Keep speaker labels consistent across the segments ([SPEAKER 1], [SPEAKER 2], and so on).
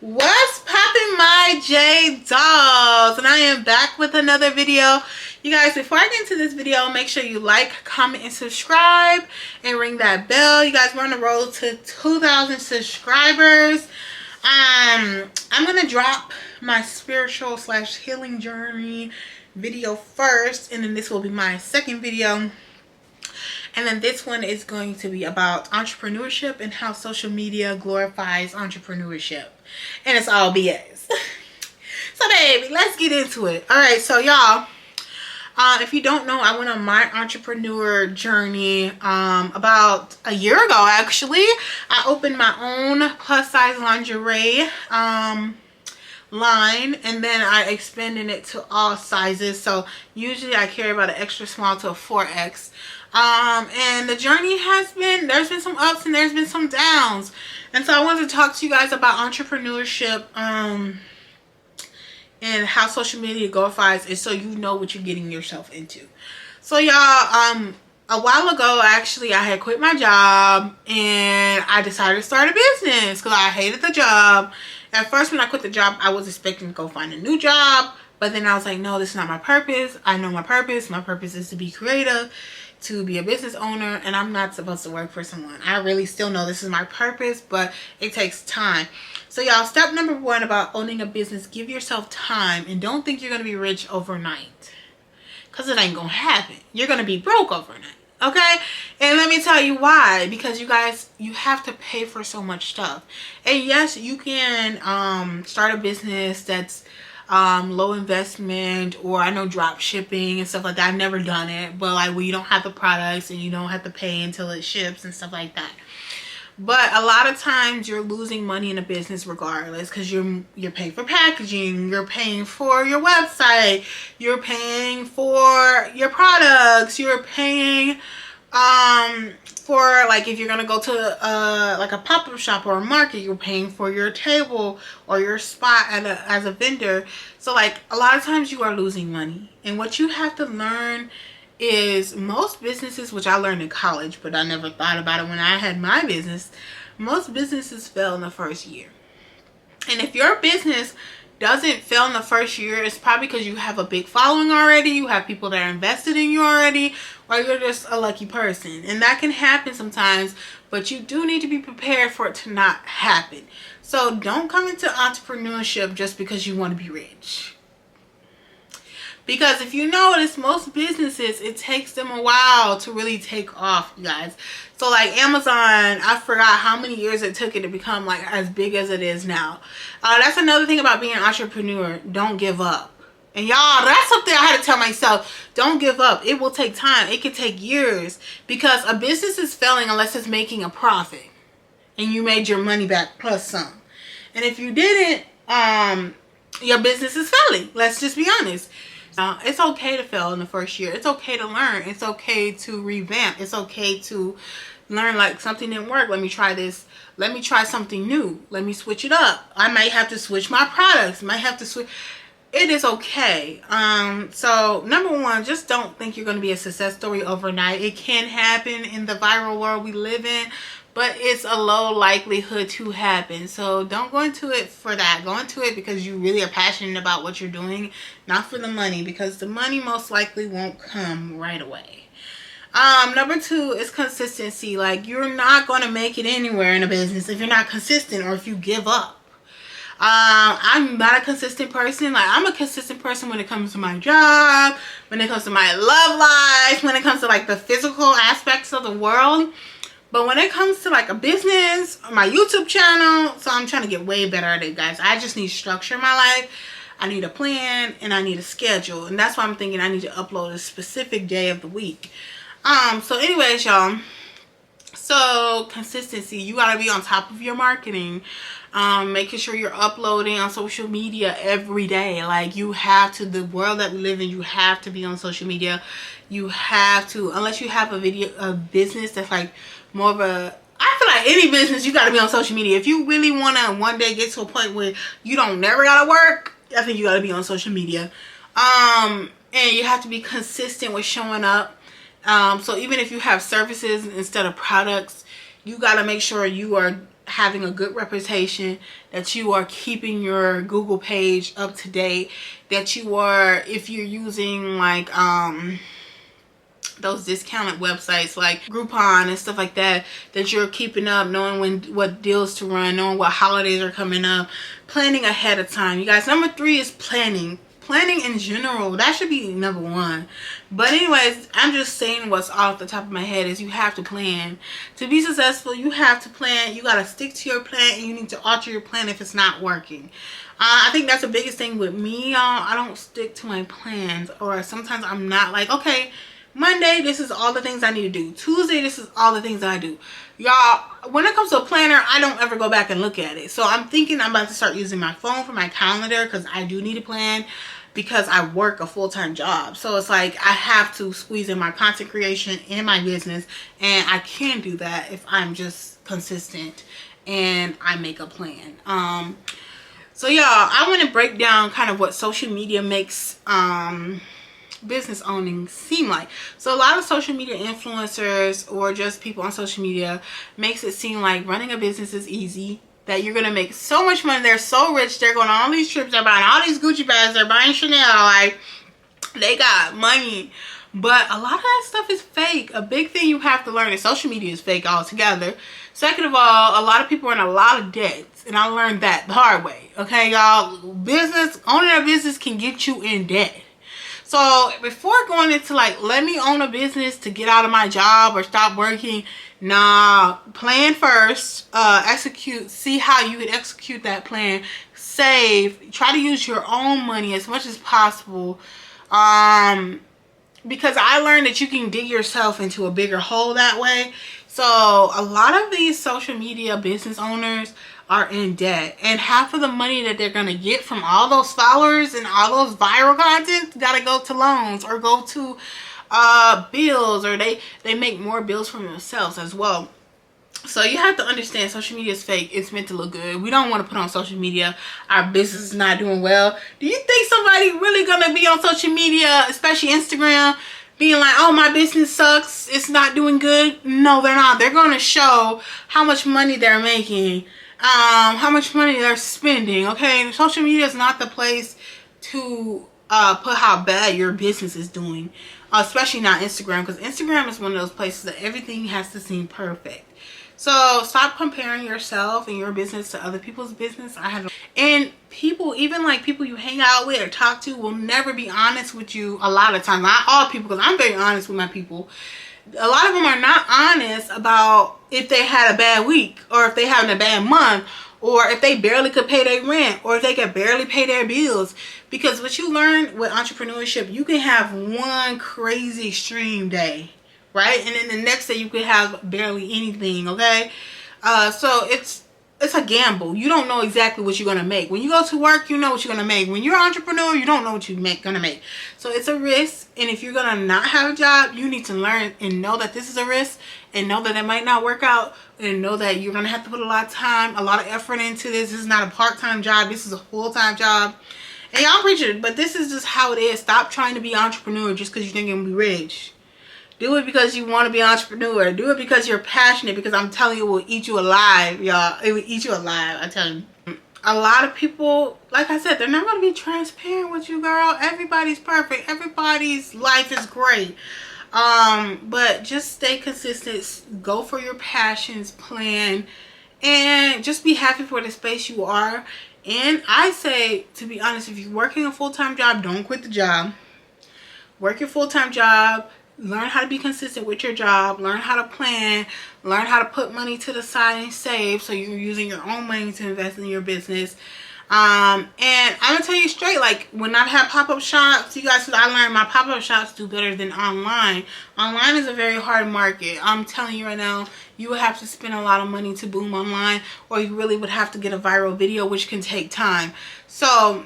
[SPEAKER 1] What's poppin', my J dolls? And I am back with another video. You guys, before I get into this video, make sure you like, comment, and subscribe, and ring that bell. You guys, we're on the road to 2,000 subscribers. I'm gonna drop my spiritual / healing journey video first, and then this will be my second video. And then this one is going to be about entrepreneurship and how social media glorifies entrepreneurship. And it's all BS. So baby, let's get into it. Alright, so y'all, if you don't know, I went on my entrepreneur journey about a year ago actually. I opened my own plus size lingerie line, and then I expanded it to all sizes. So usually I carry about an extra small to a 4X. And the journey there's been some ups and there's been some downs. And so I wanted to talk to you guys about entrepreneurship and how social media glorifies it, so you know what you're getting yourself into. So y'all, a while ago actually, I had quit my job and I decided to start a business because I hated the job. At first, when I quit the job, I was expecting to go find a new job, but then I was like, no, this is not my purpose. I know my purpose. My purpose is to be creative, to be a business owner, and I'm not supposed to work for someone. I really still know this is my purpose, but it takes time. So y'all, step number one about owning a business: give yourself time, and don't think you're going to be rich overnight, because it ain't going to happen. You're going to be broke overnight, okay? And let me tell you why. Because you guys, you have to pay for so much stuff. And yes, you can start a business that's low investment, or I know drop shipping and stuff like that. I've never done it, but like where you don't have the products and you don't have to pay until it ships and stuff like that. But a lot of times you're losing money in a business regardless, because you're paying for packaging, you're paying for your website, you're paying for your products, you're paying for, like, if you're gonna go to like a pop-up shop or a market, you're paying for your table or your spot as a vendor. So like a lot of times you are losing money, and what you have to learn is, most businesses, which I learned in college, but I never thought about it when I had my business, most businesses fail in the first year. And if your business doesn't fail in the first year, it's probably because you have a big following already, you have people that are invested in you already, or you're just a lucky person. And that can happen sometimes, but you do need to be prepared for it to not happen. So don't come into entrepreneurship just because you want to be rich. Because if you notice, most businesses, it takes them a while to really take off, you guys. So like Amazon, I forgot how many years it took it to become like as big as it is now. That's another thing about being an entrepreneur. Don't give up. And y'all, that's something I had to tell myself. Don't give up. It will take time. It could take years, because a business is failing unless it's making a profit and you made your money back plus some. And if you didn't, your business is failing. Let's just be honest. It's okay to fail in the first year. It's okay to learn. It's okay to revamp. It's okay to learn, like, something didn't work. Let me try this. Let me try something new. Let me switch it up. I might have to switch my products. Might have to switch. It is okay. So number one, just don't think you're going to be a success story overnight. It can happen in the viral world we live in, but it's a low likelihood to happen. So don't go into it for that. Go into it because you really are passionate about what you're doing, not for the money, because the money most likely won't come right away. Number two is consistency. Like, you're not going to make it anywhere in a business if you're not consistent, or if you give up. I'm not a consistent person. Like, I'm a consistent person when it comes to my job, when it comes to my love life, when it comes to like the physical aspects of the world. But when it comes to like a business, my YouTube channel, so I'm trying to get way better at it, guys. I just need structure in my life. I need a plan, and I need a schedule. And that's why I'm thinking I need to upload a specific day of the week. So anyways, y'all. So consistency. You got to be on top of your marketing. Making sure you're uploading on social media every day. Like, you have to, the world that we live in, you have to be on social media. You have to, unless you have a business that's like more of a, I feel like any business, you got to be on social media. If you really want to one day get to a point where you don't never got to work, I think you got to be on social media. And you have to be consistent with showing up. So even if you have services instead of products, you got to make sure you are having a good reputation, that you are keeping your Google page up to date, that you are, if you're using like those discounted websites like Groupon and stuff like that, that you're keeping up, knowing what deals to run, knowing what holidays are coming up, planning ahead of time. You guys, number 3 is planning in general. That should be number 1. But anyways, I'm just saying what's off the top of my head is you have to plan to be successful. You have to plan. You got to stick to your plan, and you need to alter your plan if it's not working. I think that's the biggest thing with me, y'all. I don't stick to my plans, or sometimes I'm not like, okay, Monday, this is all the things I need to do. Tuesday, this is all the things that I do. Y'all, when it comes to a planner, I don't ever go back and look at it. So I'm thinking I'm about to start using my phone for my calendar, because I do need a plan, because I work a full-time job. So it's like I have to squeeze in my content creation and my business, and I can do that if I'm just consistent and I make a plan. So y'all, I want to break down kind of what social media makes business owning seem like. So a lot of social media influencers or just people on social media makes it seem like running a business is easy, that you're gonna make so much money, they're so rich, they're going on all these trips, they're buying all these Gucci bags, they're buying Chanel, like they got money. But a lot of that stuff is fake. A big thing you have to learn is social media is fake altogether. Second of all, a lot of people are in a lot of debts, and I learned that the hard way. Okay, y'all, owning a business can get you in debt. So before going into like, let me own a business to get out of my job or stop working, nah, plan first, execute, see how you can execute that plan, save, try to use your own money as much as possible. Because I learned that you can dig yourself into a bigger hole that way. So a lot of these social media business owners are in debt, and half of the money that they're gonna get from all those followers and all those viral content gotta go to loans or go to bills, or they make more bills for themselves as well. So you have to understand social media is fake. It's meant to look good. We don't want to put on social media our business is not doing well. Do you think somebody really gonna be on social media, especially Instagram, being like, oh, my business sucks, it's not doing good? No, they're not. They're gonna show how much money they're making, how much money they're spending. Okay, social media is not the place to put how bad your business is doing, especially not Instagram, because Instagram is one of those places that everything has to seem perfect. So stop comparing yourself and your business to other people's business. And people, even like people you hang out with or talk to, will never be honest with you a lot of times. Not all people, because I'm very honest with my people. A lot of them are not honest about if they had a bad week, or if they having a bad month, or if they barely could pay their rent, or if they could barely pay their bills. Because what you learn with entrepreneurship, you can have one crazy extreme day, right? And then the next day you could have barely anything, okay? So it's a gamble. You don't know exactly what you're going to make. When you go to work, you know what you're going to make. When you're an entrepreneur, you don't know what you're going to make. So it's a risk. And if you're going to not have a job, you need to learn and know that this is a risk, and know that it might not work out, and know that you're going to have to put a lot of time, a lot of effort into this. This is not a part-time job. This is a full-time job. And y'all preach it, but this is just how it is. Stop trying to be an entrepreneur just because you think you're going to be rich. Do it because you want to be an entrepreneur. Do it because you're passionate, because I'm telling you, it will eat you alive, y'all. It will eat you alive, I tell you. A lot of people, like I said, they're not going to be transparent with you, girl. Everybody's perfect. Everybody's life is great. But just stay consistent. Go for your passions, plan, and just be happy for the space you are. And I say, to be honest, if you're working a full-time job, don't quit the job. Work your full-time job. Learn how to be consistent with your job. Learn how to plan. Learn how to put money to the side and save, so you're using your own money to invest in your business. And I'm gonna tell you straight, like when I've had pop-up shops, you guys, I learned my pop-up shops do better than online. Online is a very hard market. I'm telling you right now, you would have to spend a lot of money to boom online, or you really would have to get a viral video, which can take time. So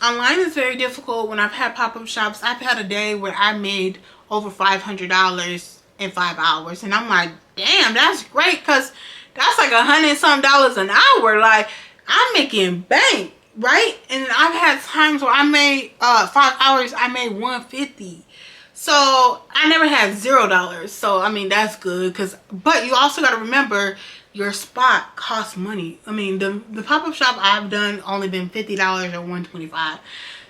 [SPEAKER 1] online is very difficult. When I've had pop-up shops, I've had a day where I made over $500 in 5 hours, and I'm like, damn, that's great, because that's like $100 some an hour. Like, I'm making bank, right? And I've had times where I made 5 hours, I made $150. So I never had $0. So I mean, that's good, but you also got to remember, your spot costs money. I mean, the pop-up shop I've done only been $50 or $125,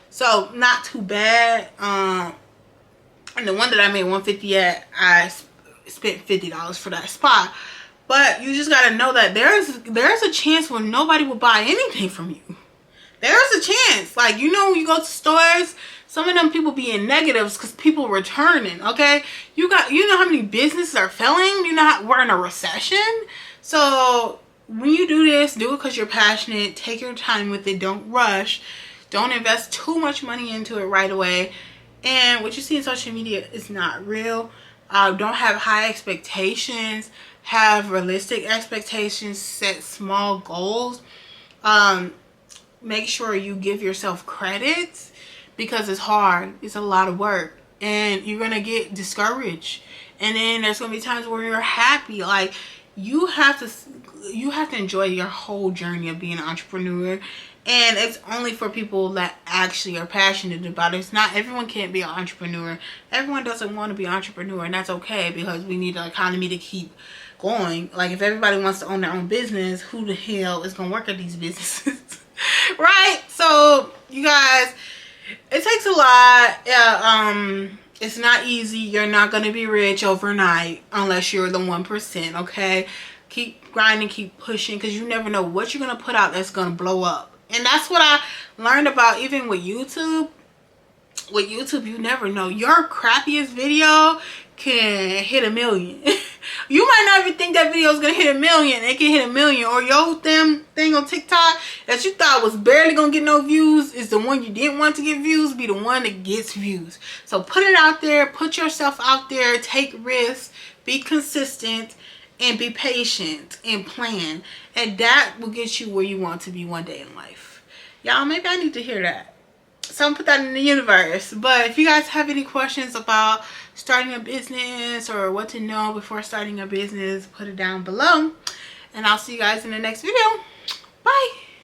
[SPEAKER 1] so not too bad. And the one that I made $150 at, I spent $50 for that spot. But you just gotta know that there's a chance where nobody will buy anything from you. There's a chance. Like, you know, you go to stores, some of them people be in negatives because people returning. Okay, you know how many businesses are failing. You know we're in a recession. So when you do this, do it because you're passionate. Take your time with it. Don't rush. Don't invest too much money into it right away. And what you see in social media is not real. Don't have high expectations. Have realistic expectations. Set small goals. Make sure you give yourself credits, because it's hard. It's a lot of work, and you're gonna get discouraged. And then there's gonna be times where you're happy. Like, you have to enjoy your whole journey of being an entrepreneur. And it's only for people that actually are passionate about it. It's not, everyone can't be an entrepreneur. Everyone doesn't want to be an entrepreneur, and that's okay, because we need the economy to keep going. Like, if everybody wants to own their own business, who the hell is gonna work at these businesses? Right? So you guys, it takes a lot. Yeah, it's not easy. You're not gonna be rich overnight unless you're the 1%. Okay, keep grinding, keep pushing, because you never know what you're gonna put out that's gonna blow up. And that's what I learned about, even with YouTube. With YouTube, you never know. Your crappiest video can hit 1 million. You might not even think that video is gonna hit 1 million. It can hit 1 million. Or your thing on TikTok that you thought was barely gonna get no views is the one you didn't want to get views, be the one that gets views. So put it out there. Put yourself out there. Take risks. Be consistent. And be patient and plan. And that will get you where you want to be one day in life. Y'all, maybe I need to hear that. So I'm put that in the universe. But if you guys have any questions about starting a business or what to know before starting a business, put it down below. And I'll see you guys in the next video. Bye.